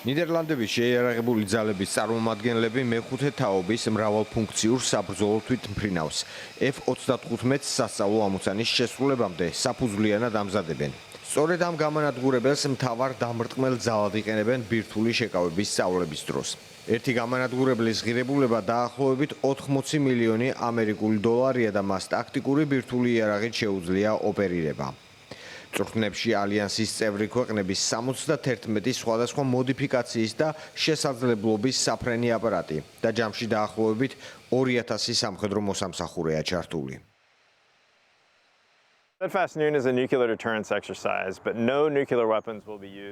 ნიდერლანდების შეიარაღებული ძალების წარმომადგენლები მეხუთე თაობის მრავალფუნქციურ საბრძოლო თვითმფრინავს F-35 სასწავლო ამოცანის შესრულებამდე საფუძვლიანად ამზადებენ. სწორედ ამ გამანადგურებელს მთავარ დამრტყმელ ძალად იყენებენ ბირთვული შეკავების სწავლების დროს. ერთი გამანადგურებლის ღირებულება დაახლოებით 80 მილიონი ამერიკული დოლარია და მას ტაქტიკური ბირთვული იარაღით შეუძლია ოპერირება. წვრთნებში ალიანსის წევრი ქვეყნების 71 სხვადასხვა მოდიფიკაციის და შესაძლებლობის საფრენი აპარატი და ჯამში დაახლოებით 2000 სამხედრო მოსამსახურეა ჩართული.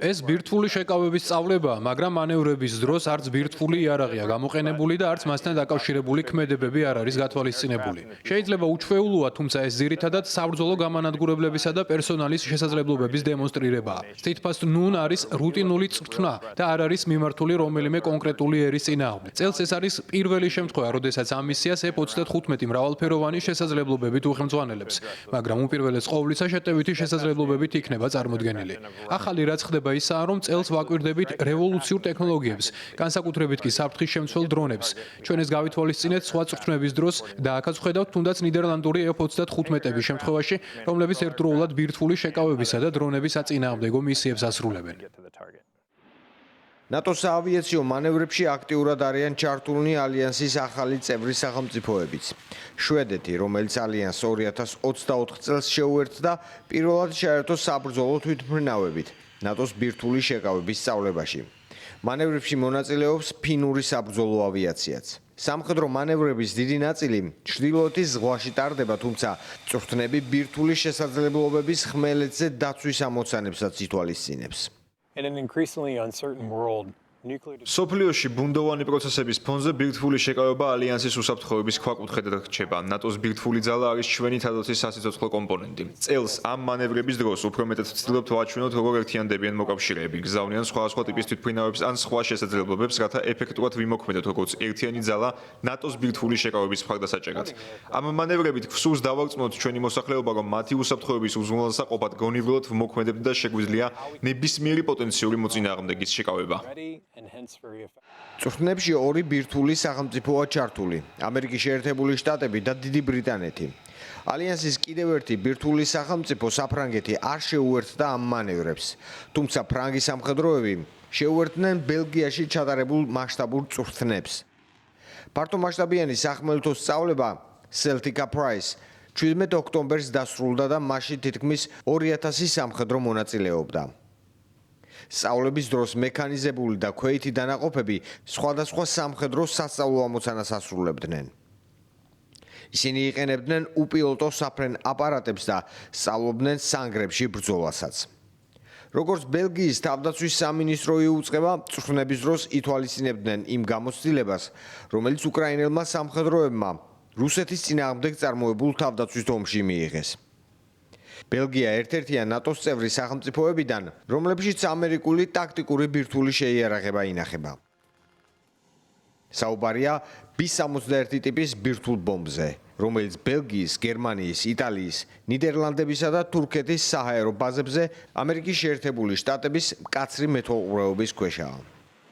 ეს ბირთვული შეკავების სწავლებაა, მაგრამ მანევრების დროს არც ბირთვული იარაღია გამოყენებული და არც მასთან დაკავშირებული ქმედებები არ არის გათვალისწინებული. შეიძლება უჩვეულოა, თუმცა ეს ძირითადად საბრძოლო გამანადგურებლებისა და პერსონალის შესაძლებლობების დემონსტრირებაა. Stitfast Noon არის რუტინული წვრთნა და არ არის მიმართული რომელიმე კონკრეტული ერის წინააღმდეგ. წელს ეს არის პირველი შემთხვევა, როდესაც ამ მისიას F-35 მრავალფეროვანი შესაძლებლობებით უხელმძღვანელებს, მაგრამ უპირველეს ყოვლისა შეტევითი შესაძლებლობებით იქნება წარმოდგენილი. ახალი რაც ხდება ისაა, რომ წელს ვაკვირდებით რევოლუციურ ტექნოლოგიებს, განსაკუთრებით კი საფრთხის შემცველ დრონებს. ჩვენ ეს გავითვალისწინეთ სხვა წვრთნების დროს და აქაც ვხედავთ თუნდაც ნიდერლანდური F-35-ების შემთხვევაში, რომლებიც ერთდროულად ბირთვული შეკავებისა და დრონების აწინააღმდეგო მისიებს ასრულებენ. ნატოს საავიაციო მანევრებში აქტიურად არიან ჩართულნი ალიანსის ახალი წევრი სახელმწიფოებიც. შვედეთი, რომელიც ალიანსს 2024 წელს შეუერთდა, პირველად შეერთო საბრძოლო თვითმფრინავებით ნატოს ბირთვული შეკავების სწავლებაში. მანევრებში მონაწილეობს ფინური საბრძოლო ავიაციაც. სამხედრო მანევრების დიდი ნაწილი ჩრდილოეთის ზღვაში ტარდება, თუმცა წვრთნები ბირთვული შესაძლებლობების ხმელეთზე დაცვის ამოცანებსაც ითვალისწინებს. სოფლიოში ბუნდოვანი პროცესების ფონზე ბირთვული შეკავება ალიანსის უსაფრთხოების ქვაკუთხედად რჩება. ნატოს ბირთვული ძალა არის ჩვენი თადოცის სასიცოცხლო კომპონენტი. წელს ამ მანევრების დროს უფრო მეტად ვცდილობთ ვაჩვენოთ, როგორ ერთიანდებიან მოკავშირეები, გზავნიან სხვადასხვა ტიპის თვითმფრინავებს ან სხვა შესაძლებლობებს, რათა ეფექტურად ვიმოქმედოთ როგორც ერთიანი ძალა ნატოს ბირთვული შეკავების მხარდასაჭერად. ამ მანევრებით გვსურს დავარწმუნოთ ჩვენი მოსახლეობა, რომ მათი უსაფრთხოების უზრუნველსაყოფად გონივრულად ვმოქმედებთ და შეგვიძლია ნებისმიერი პოტენციური მოწინააღმდეგის შეკავება. წვრთნებში ორი ბირთვული სახელმწიფოა ჩართული: ამერიკის შეერთებული შტატები და დიდი ბრიტანეთი. ალიანსის კიდევ ერთი ბირთვული სახელმწიფო საფრანგეთი არ შეუერთდა ამ მანევრებს, თუმცა ფრანგი სამხედროები შეუერთდნენ ბელგიაში ჩატარებულ მასშტაბურ წვრთნებს. ფართომასშტაბიანი სახმელეთო სწავლება Celtica Prize 17 ოქტომბერს დასრულდა და მასში თითქმის 2000 სამხედრო მონაწილეობდა. სწავლების დროს მექანიზებული და ქვეითი დანაყოფები სხვადასხვა სამხედრო სასწავლო ამოცანას ასრულებდნენ. ისინი იყენებდნენ უპილოტო საფრენ აპარატებს და სწავლობდნენ სანგრებში ბრძოლასაც. როგორც ბელგიის თავდაცვის სამინისტრო იუწყება, წვრთნების დროს ითვალისწინებდნენ იმ გამოცდილებას, რომელიც უკრაინელმა სამხედროებმა რუსეთის წინააღმდეგ წარმოებულ თავდაცვის ომში მიიღეს. ბელგია ერთ-ერთია ნატოს წევრი სახელმწიფოებიდან, რომლებშიც ამერიკული ტაქტიკური ბირთვული შეიარაღება ინახება. საუბარია B-61 ტიპის ბირთვულ ბომბზე, რომელიც ბელგიის, გერმანიის, იტალიის, ნიდერლანდებისა და თურქეთის საჰაერო ბაზებზე ამერიკის შეერთებული შტატების მკაცრი მეთვალყურეობის ქვეშაა.